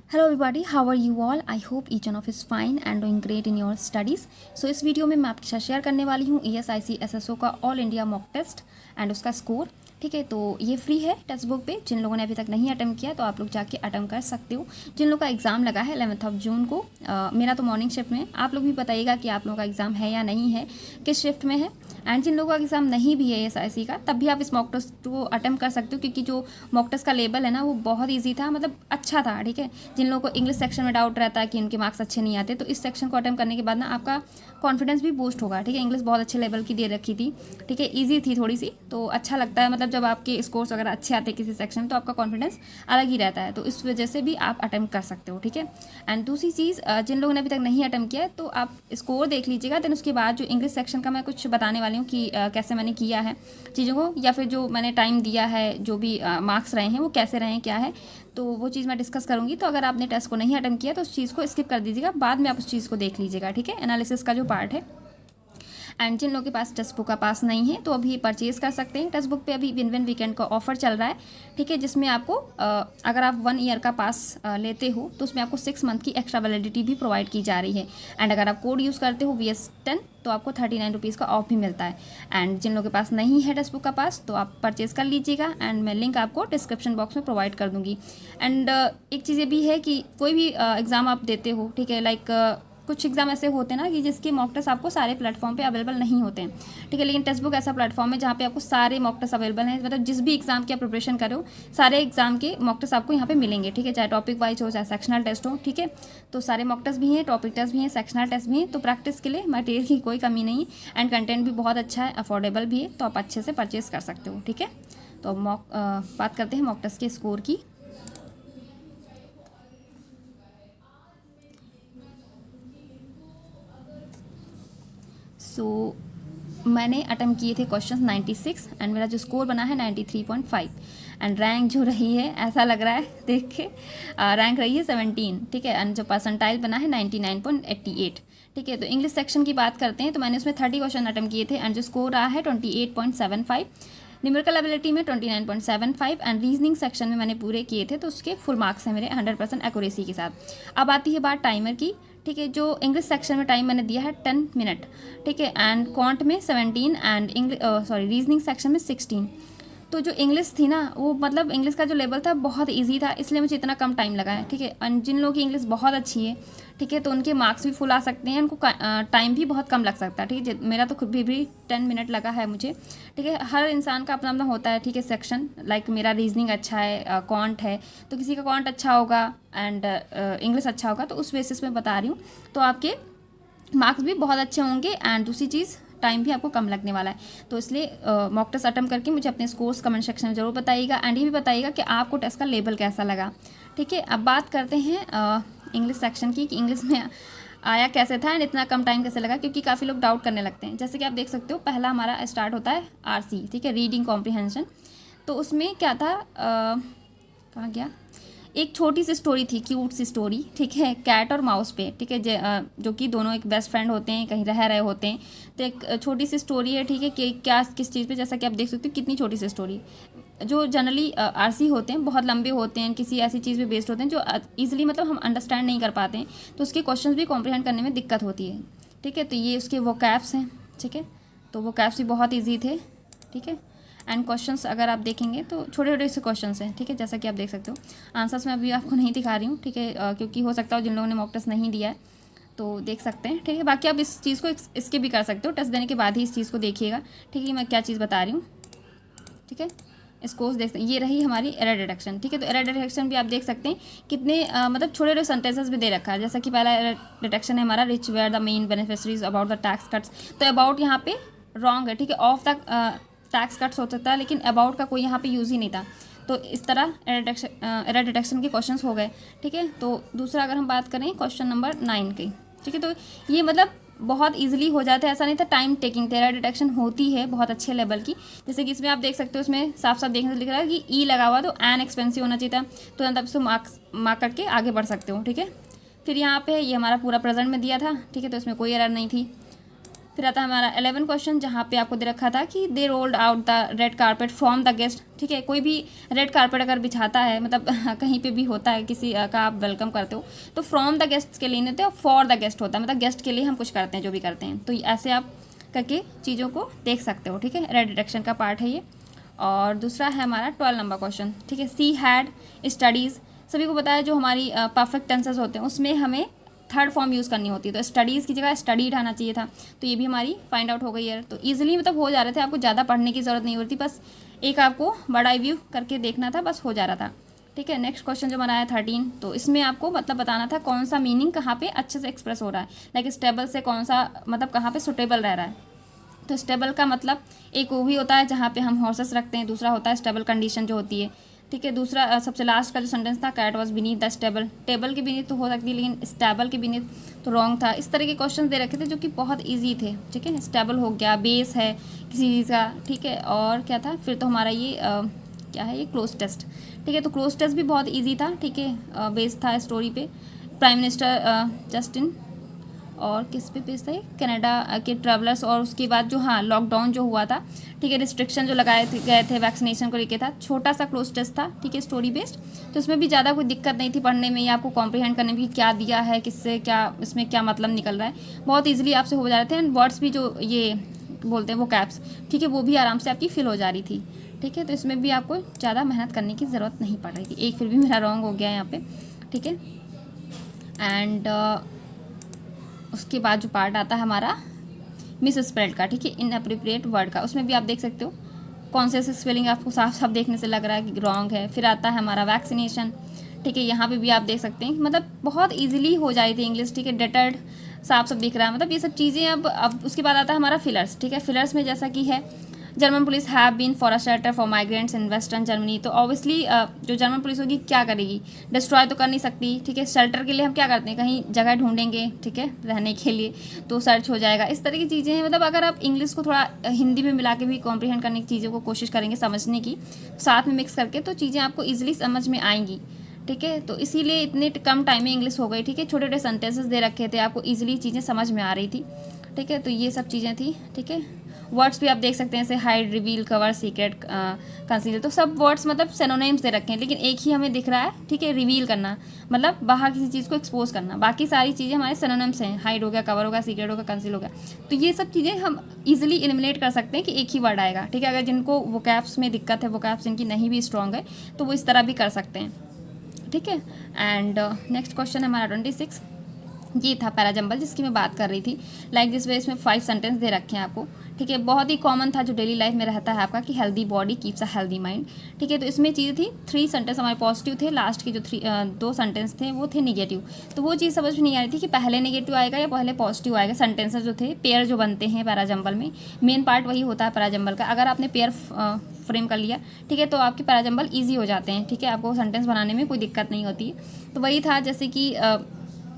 Hello everybody, how are you all? I hope each one of is fine and doing great in your studies. So इस video में मैं आपके साथ share करने वाली हूँ ESIC SSO का all India mock test and उसका स्कोर। ठीक है, तो ये फ्री है टेक्स्ट बुक पे। जिन लोगों ने अभी तक नहीं अटेम्प्ट किया तो आप लोग जाके अटेम्प्ट कर सकते हो। जिन लोगों का एग्ज़ाम लगा है 11 जून को, मेरा तो मॉर्निंग शिफ्ट में, आप लोग भी बताइएगा कि आप लोगों का एग्ज़ाम है या नहीं है, किस शिफ्ट में है। एंड जिन लोगों का एग्ज़ाम नहीं भी है ESIC का, तब भी आप इस मॉक टेस्ट को अटेम्प्ट कर सकते हो, क्योंकि जो मॉक टेस्ट का लेवल है ना वो बहुत ईजी था, मतलब अच्छा था। ठीक है, जिन लोगों को इंग्लिश सेक्शन में डाउट रहता है कि उनके मार्क्स अच्छे नहीं आते, तो इस सेक्शन को अटेम्प्ट करने के बाद ना आपका कॉन्फिडेंस भी बूस्ट होगा। ठीक है, इंग्लिश बहुत अच्छे लेवल की दे रखी थी। ठीक है, ईजी थी थोड़ी सी, तो अच्छा लगता है, मतलब जब आपके स्कोर्स वगैरह अच्छे आते हैं किसी सेक्शन में तो आपका कॉन्फिडेंस अलग ही रहता है। तो इस वजह से भी आप अटेम्प्ट कर सकते हो। ठीक है, एंड दूसरी चीज़, जिन लोगों ने अभी तक नहीं अटेम्प्ट किया है तो आप स्कोर देख लीजिएगा। देन उसके बाद जो इंग्लिश सेक्शन का मैं कुछ बताने वाली हूँ कि कैसे मैंने किया है चीज़ों को, या फिर जो मैंने टाइम दिया है, जो भी मार्क्स रहे हैं वो कैसे रहे हैं, क्या है, तो वो चीज़ मैं डिस्कस करूँगी। तो अगर आपने टेस्ट को नहीं अटेम्प्ट किया तो उस चीज़ को स्किप कर दीजिएगा, बाद में आप उस चीज़ को देख लीजिएगा। ठीक है, एनालिसिस का जो पार्ट है। एंड जिन लोगों के पास टेक्स्ट बुक का पास नहीं है तो अभी परचेज़ कर सकते हैं। टेक्स्ट बुक पे अभी विन विन वीकेंड का ऑफर चल रहा है। ठीक है, जिसमें आपको अगर आप 1 ईयर का पास लेते हो तो उसमें आपको 6 मंथ की एक्स्ट्रा वैलिडिटी भी प्रोवाइड की जा रही है। एंड अगर आप कोड यूज़ करते हो VS10 तो आपको 39 रुपीज़ का ऑफ भी मिलता है। एंड जिन लोगों के पास नहीं है टेक्स्ट बुक का पास तो आप परचेज़ कर लीजिएगा, एंड मैं लिंक आपको डिस्क्रिप्शन बॉक्स में प्रोवाइड कर दूँगी। एंड एक चीज़ ये भी है कि कोई भी एग्ज़ाम आप देते हो, ठीक है, लाइक कुछ एग्जाम ऐसे होते हैं ना कि जिसके मॉक टेस्ट आपको सारे प्लेटफॉर्म पे अवेलेबल नहीं होते हैं। ठीक है, लेकिन टेक्स्ट बुक ऐसा प्लेटफॉर्म है जहाँ पे आपको सारे मॉक टेस्ट अवेलेबल हैं। मतलब जिस भी एग्जाम की आप प्रिपरेशन करो, सारे एग्जाम के मॉक टेस्ट आपको यहाँ पे मिलेंगे। ठीक है, चाहे टॉपिक वाइज हो, चाहे सेक्शनल टेस्ट हो। ठीक है, तो सारे मॉक टेस्ट भी हैं, टॉपिक टेस्ट भी हैं, सेक्शनल टेस्ट भी हैं। तो प्रैक्टिस के लिए मटेरियल की कोई कमी नहीं, एंड कंटेंट भी बहुत अच्छा है, अफोर्डेबल भी है, तो आप अच्छे से परचेज कर सकते हो। ठीक है, तो बात करते हैं मॉक टेस्ट के स्कोर की। सो मैंने अटेम्प्ट किए थे क्वेश्चंस 96 एंड मेरा जो स्कोर बना है 93.5। एंड रैंक जो रही है, ऐसा लग रहा है देख के, रैंक रही है 17। ठीक है, एंड जो परसेंटाइल बना है 99.88। ठीक है, तो इंग्लिश सेक्शन की बात करते हैं तो मैंने उसमें 30 क्वेश्चन अटेम्प्ट किए थे एंड जो स्कोर रहा है 28.75। न्यूमेरिकल एबिलिटी में 29.75 एंड रीजनिंग सेक्शन में मैंने पूरे किए थे तो उसके फुल मार्क्स हैं मेरे 100% एक्यूरेसी के साथ। अब आती है बात टाइमर की। ठीक है, जो इंग्लिश सेक्शन में टाइम मैंने दिया है 10 मिनट। ठीक है, एंड क्वांट में 17 एंड रीजनिंग सेक्शन में 16। तो जो इंग्लिश थी ना वो, मतलब इंग्लिश का जो लेवल था बहुत इजी था, इसलिए मुझे इतना कम टाइम लगा है। ठीक है, और जिन लोगों की इंग्लिश बहुत अच्छी है, ठीक है, तो उनके मार्क्स भी फुल आ सकते हैं, उनको टाइम भी बहुत कम लग सकता है। ठीक है, मेरा तो खुद भी 10 मिनट लगा है मुझे। ठीक है, हर इंसान का अपना अपना होता है। ठीक है, सेक्शन लाइक मेरा रीजनिंग अच्छा है, क्वांट है, तो किसी का क्वांट अच्छा होगा एंड इंग्लिश अच्छा होगा, तो उस बेसिस में बता रही हूँ। तो आपके मार्क्स भी बहुत अच्छे होंगे एंड दूसरी चीज़ टाइम भी आपको कम लगने वाला है। तो इसलिए मॉक टेस्ट अटेम्प्ट करके मुझे अपने स्कोर्स कमेंट सेक्शन में ज़रूर बताइएगा, एंड ये भी बताइएगा कि आपको टेस्ट का लेवल कैसा लगा। ठीक है, अब बात करते हैं इंग्लिश सेक्शन की, कि इंग्लिश में आया कैसे था एंड इतना कम टाइम कैसे लगा, क्योंकि काफ़ी लोग डाउट करने लगते हैं। जैसे कि आप देख सकते हो, पहला हमारा स्टार्ट होता है RC। ठीक है, रीडिंग कॉम्प्रिहेंशन। तो उसमें क्या था, कहाँ गया, एक छोटी सी स्टोरी थी, क्यूट सी स्टोरी। ठीक है, कैट और माउस पे। ठीक है, जो कि दोनों एक बेस्ट फ्रेंड होते हैं, कहीं रह रहे होते हैं, तो एक छोटी सी स्टोरी है। ठीक है, कि क्या किस चीज़ पे, जैसा कि आप देख सकते हो कितनी छोटी सी स्टोरी। जो जनरली RC होते हैं बहुत लंबे होते हैं, किसी ऐसी चीज़ पे बेस्ड होते हैं जो ईजिली मतलब हम अंडरस्टैंड नहीं कर पाते हैं, तो उसके क्वेश्चन भी कॉम्प्रिहेंड करने में दिक्कत होती है। ठीक है, तो ये उसके वो कैप्स हैं। ठीक है, तो वो कैप्स भी बहुत ईजी थे। ठीक है, एंड क्वेश्चंस अगर आप देखेंगे तो छोटे छोटे से क्वेश्चंस हैं। ठीक है, जैसा कि आप देख सकते हो, आंसर्स मैं अभी आपको नहीं दिखा रही हूँ। ठीक है, क्योंकि हो सकता है जिन लोगों ने मॉक टेस्ट नहीं दिया है तो देख सकते हैं। ठीक है, बाकी आप इस चीज़ को इसके भी कर सकते हो, टेस्ट देने के बाद ही इस चीज़ को देखिएगा। ठीक है, मैं क्या चीज़ बता रही हूँ। ठीक है, इसको देख सकते हैं, ये रही हमारी एरर डिटेक्शन। ठीक है, तो एरर डिटेक्शन भी आप देख सकते हैं कितने मतलब छोटे छोटे सेंटेंसेस भी दे रखा है। जैसा कि पहला एरर डिटेक्शन है हमारा, reach where the main beneficiaries about the tax cuts. तो अबाउट यहाँ पे रॉन्ग है। ठीक है, ऑफ द टैक्स कट्स हो सकता है, लेकिन अबाउट का कोई यहाँ पे यूज़ ही नहीं था। तो इस तरह एरर डिटेक्शन के क्वेश्चंस हो गए। ठीक है, तो दूसरा अगर हम बात करें क्वेश्चन नंबर 9 की। ठीक है, तो ये मतलब बहुत इजीली हो जाता है, ऐसा नहीं था, टाइम टेकिंग एरर डिटेक्शन होती है बहुत अच्छे लेवल की। जैसे कि इसमें आप देख सकते हो, इसमें साफ साफ देखने से लिख रहा है कि ई लगा हुआ, तो एन एक्सपेंसिव होना चाहिए था, तो तब से मार्क करके आगे बढ़ सकते हो। ठीक है, फिर यहाँ पे ये हमारा पूरा प्रेजेंट में दिया था। ठीक है, तो इसमें कोई एरर नहीं थी। फिर आता है हमारा 11 क्वेश्चन, जहाँ पे आपको दे रखा था कि दे rolled out the red carpet from the guest. ठीक है, कोई भी रेड कारपेट अगर बिछाता है, मतलब कहीं पे भी होता है किसी का आप वेलकम करते हो, तो फ्रॉम द गेस्ट के लिए नहीं होते, और फॉर द गेस्ट होता है, मतलब गेस्ट के लिए हम कुछ करते हैं, जो भी करते हैं। तो ऐसे आप करके चीज़ों को देख सकते हो। ठीक है, रेड डिटेक्शन का पार्ट है ये। और दूसरा है हमारा 12 नंबर क्वेश्चन। ठीक है, सी हैड स्टडीज़, सभी को पता है जो हमारी परफेक्ट टेंसेस होते हैं उसमें हमें थर्ड फॉर्म यूज़ करनी होती है, तो स्टडीज़ की जगह स्टडीड आना चाहिए था। तो ये भी हमारी फाइंड आउट हो गई है। तो ईजिली मतलब हो जा रहे थे, आपको ज़्यादा पढ़ने की ज़रूरत नहीं होती, बस एक आपको बड़ा रिव्यू करके देखना था, बस हो जा रहा था। ठीक है, नेक्स्ट क्वेश्चन जो बनाया 13, तो इसमें आपको मतलब बताना था कौन सा मीनिंग कहाँ पे अच्छे से एक्सप्रेस हो रहा है, लाइक स्टेबल से कौन सा मतलब कहाँ पे सुटेबल रह रहा है। तो स्टेबल का मतलब एक वो भी होता है जहाँ पे हम हॉर्सेस रखते हैं, दूसरा होता है स्टेबल कंडीशन जो होती है। ठीक है, दूसरा सबसे लास्ट का जो सेंटेंस था, cat was beneath the stable, table के बीनीथ तो हो सकती है, लेकिन स्टेबल के बीनीथ तो रॉन्ग था। इस तरह के क्वेश्चन दे रखे थे जो कि बहुत ईजी थे। ठीक है, स्टेबल हो गया, बेस है किसी चीज़ का। ठीक है, और क्या था फिर, तो हमारा ये क्या है, ये क्लोज टेस्ट। ठीक है, तो क्लोज टेस्ट भी बहुत ईजी था। ठीक है, बेस था स्टोरी पे, प्राइम मिनिस्टर जस्टिन, और किस पे बेस था ये, कनाडा के ट्रैवलर्स, और उसके बाद जो हाँ लॉकडाउन जो हुआ था। ठीक है, रिस्ट्रिक्शन जो लगाए गए थे वैक्सीनेशन को लेके था, छोटा सा क्लोज टेस्ट था। ठीक है, स्टोरी बेस्ड, तो इसमें भी ज़्यादा कोई दिक्कत नहीं थी पढ़ने में या आपको कॉम्प्रिहेंड करने में कि क्या दिया है, किससे क्या, इसमें क्या मतलब निकल रहा है। बहुत ईजिली आपसे हो जा रहे थे, एंड वर्ड्स भी जो ये बोलते हैं वो कैप्स, ठीक है, वो भी आराम से आपकी फिल हो जा रही थी। ठीक है, तो इसमें भी आपको ज़्यादा मेहनत करने की ज़रूरत नहीं पड़ रही थी। एक फिर भी मेरा रॉन्ग हो गया यहाँ पे। ठीक है, एंड उसके बाद जो पार्ट आता है हमारा मिस स्पेल्ड का। ठीक है, इनअप्रोप्रिएट वर्ड का, उसमें भी आप देख सकते हो कौन से स्पेलिंग आपको साफ साफ देखने से लग रहा है कि रॉन्ग है। फिर आता है हमारा वैक्सीनेशन। ठीक है, यहाँ पे भी आप देख सकते हैं, मतलब बहुत इजीली हो जाती थी इंग्लिश। ठीक है, डेटर्ड साफ सब दिख रहा है, मतलब ये सब चीज़ें। अब उसके बाद आता है हमारा फिलर्स। ठीक है, फिलर्स में जैसा कि है, German police have been for a shelter for migrants in western Germany. तो ऑब्वियसली जो जर्मन पुलिस होगी क्या करेगी, डिस्ट्रॉय तो कर नहीं सकती। ठीक है, शेल्टर के लिए हम क्या करते हैं, कहीं जगह ढूंढेंगे, ठीक है, रहने के लिए, तो सर्च हो जाएगा। इस तरह की चीज़ें हैं, मतलब अगर आप इंग्लिश को थोड़ा हिंदी में मिला के भी कॉम्प्रिहेंड करने की चीज़ों को कोशिश करेंगे समझने की, साथ में मिक्स करके, तो चीज़ें आपको ईजिली समझ में आएंगी। ठीक है, तो इसीलिए इतने कम टाइम में इंग्लिश हो गई। ठीक है, छोटे छोटे सेंटेंसेस दे रखे थे, आपको ईजिली चीज़ें समझ में आ रही थी। ठीक है, तो ये सब चीज़ें थी। ठीक है, वर्ड्स भी आप देख सकते हैं, जैसे hide, reveal, cover, secret, conceal, तो सब वर्ड्स मतलब सिनोनिम्स दे रखे हैं, लेकिन एक ही हमें दिख रहा है। ठीक है, रिवील करना मतलब बाहर किसी चीज़ को एक्सपोज करना, बाकी सारी चीज़ें हमारे सिनोनिम्स हैं, हाइड हो गया, कवर हो गया, सीक्रेट हो गया, कंसील हो गया। तो ये सब चीज़ें हम इजीली एलिमिनेट कर सकते हैं कि एक ही वर्ड आएगा। ठीक है, अगर जिनको वोकैब्स में दिक्कत है, वोकैब्स जिनकी नहीं भी स्ट्रॉन्ग है, तो वो इस तरह भी कर सकते हैं। ठीक है, एंड नेक्स्ट क्वेश्चन है हमारा 26। ये था पैराजंबल जिसकी मैं बात कर रही थी। लाइक दिस वे, इसमें 5 सेंटेंस दे रखे हैं आपको। ठीक है, बहुत ही कॉमन था जो डेली लाइफ में रहता है आपका, कि healthy body keeps a healthy mind. ठीक है, तो इसमें चीज़ थी 3 सेंटेंस हमारे पॉजिटिव थे, लास्ट के जो 2 सेंटेंस थे वो थे निगेटिव। तो वो चीज़ समझ में नहीं आ रही थी कि पहले निगेटिव आएगा या पहले पॉजिटिव आएगा। सेंटेंसेस जो थे, पेयर जो बनते हैं पैराजंबल में, मेन पार्ट वही होता है पैराजंबल का। अगर आपने पेयर फ्रेम कर लिया, ठीक है, तो आपके पैराजंबल ईजी हो जाते हैं। ठीक है, आपको सेंटेंस बनाने में कोई दिक्कत नहीं होती है। तो वही था, जैसे कि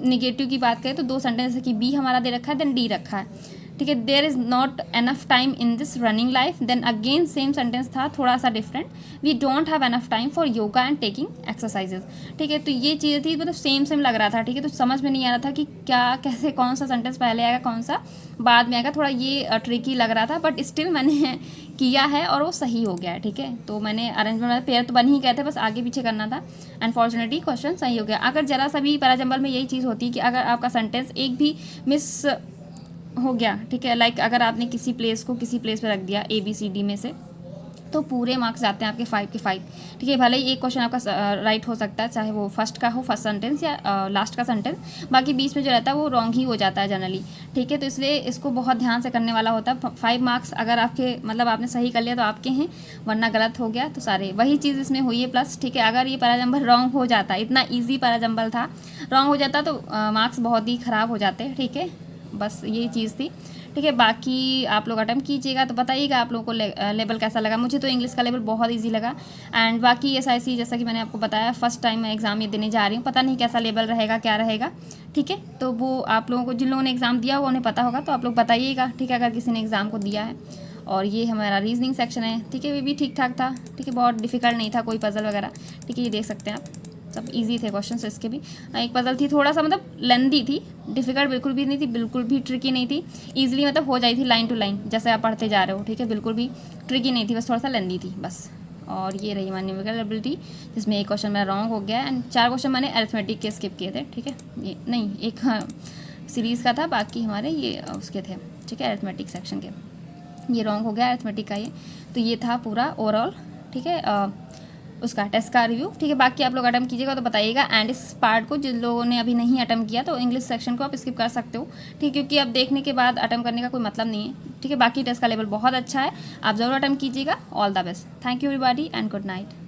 निगेटिव की बात करें तो 2 सेंटेंस जैसे कि बी हमारा दे रखा है, देन डी रखा है। ठीक है, there is not enough time in this running life, then again same sentence था, थोड़ा सा different, we don't have enough time for yoga and taking exercises. ठीक है, तो ये चीज़ें थी, मतलब सेम लग रहा था। ठीक है, तो समझ में नहीं आ रहा था कि क्या कैसे कौन सा सेंटेंस पहले आएगा, कौन सा बाद में आएगा, थोड़ा ये ट्रिकी लग रहा था, बट स्टिल मैंने किया है और वो सही हो गया है। ठीक है, तो मैंने अरेंजमेंट पेयर तो बन ही गए थे, बस आगे पीछे करना था, अनफॉर्चुनेटली क्वेश्चन सही हो गया। अगर जरा सा भी पैराजंबल में यही चीज़ होती है कि अगर आपका सेंटेंस एक भी मिस हो गया, ठीक है, लाइक अगर आपने किसी प्लेस को किसी प्लेस पे रख दिया ABCD में से, तो पूरे मार्क्स जाते हैं आपके 5 के 5। ठीक है, भले ही एक क्वेश्चन आपका राइट हो सकता है, चाहे वो फर्स्ट का हो, फर्स्ट सेंटेंस, या लास्ट का सेंटेंस, बाकी बीच में जो रहता है वो रॉन्ग ही हो जाता है जनरली। ठीक है, तो इसलिए इसको बहुत ध्यान से करने वाला होता है। 5 मार्क्स अगर आपके मतलब आपने सही कर लिया तो आपके हैं, वरना गलत हो गया तो सारे। वही चीज़ इसमें हुई है प्लस। ठीक है, अगर ये पैराजंबल रॉन्ग हो जाता, इतना ईजी पैराजंबल था, रॉन्ग हो जाता तो मार्क्स बहुत ही ख़राब हो जाते। ठीक है, बस यही चीज़ थी। ठीक है, बाकी आप लोग अटेम्प्ट कीजिएगा तो बताइएगा आप लोगों को लेवल कैसा लगा। मुझे तो इंग्लिश का लेवल बहुत इजी लगा। एंड बाकी SIC जैसा कि मैंने आपको बताया, फर्स्ट टाइम मैं एग्ज़ाम ये देने जा रही हूँ, पता नहीं कैसा लेवल रहेगा, क्या रहेगा। ठीक है, तो वो आप लोगों को, जिन लोगों ने एग्ज़ाम दिया हुआ उन्हें पता होगा, तो आप लोग बताइएगा। ठीक है, अगर किसी ने एग्ज़ाम को दिया है। और ये हमारा रीजनिंग सेक्शन है। ठीक है, ये भी ठीक ठाक था। ठीक है, बहुत डिफिकल्ट नहीं था कोई पजल वगैरह। ठीक है, ये देख सकते हैं आप, मतलब ईजी थे क्वेश्चन इसके भी। एक पजल थी थोड़ा सा मतलब लेंदी थी, डिफिकल्ट बिल्कुल भी नहीं थी, बिल्कुल भी ट्रिकी नहीं थी, ईजिली मतलब हो जाई थी लाइन टू लाइन जैसे आप पढ़ते जा रहे हो, ठीक है, बिल्कुल भी ट्रिकी नहीं थी, बस थोड़ा सा लेंदी थी बस। और ये रही हमारी न्यूमेरिकल एबिलिटी, जिसमें एक क्वेश्चन मेरा रॉन्ग हो गया एंड 4 क्वेश्चन मैंने अरिथमेटिक के स्किप किए थे, ठीक है, ये नहीं एक सीरीज़ का था, बाकी हमारे ये उसके थे, ठीक है, अरिथमेटिक सेक्शन के। ये रॉन्ग हो गया अरिथमेटिक का ये। तो ये था पूरा ओवरऑल, ठीक है, उसका टेस्ट का रिव्यू, ठीक है। बाकी आप लोग अटेम्प्ट कीजिएगा तो बताइएगा, एंड इस पार्ट को जिन लोगों ने अभी नहीं अटेम्प्ट किया तो इंग्लिश सेक्शन को आप स्किप कर सकते हो, ठीक है, क्योंकि अब देखने के बाद अटेम्प्ट करने का कोई मतलब नहीं है, ठीक है। बाकी टेस्ट का लेवल बहुत अच्छा है, आप ज़रूर अटेम्प्ट कीजिएगा। All the best, thank you everybody and good night.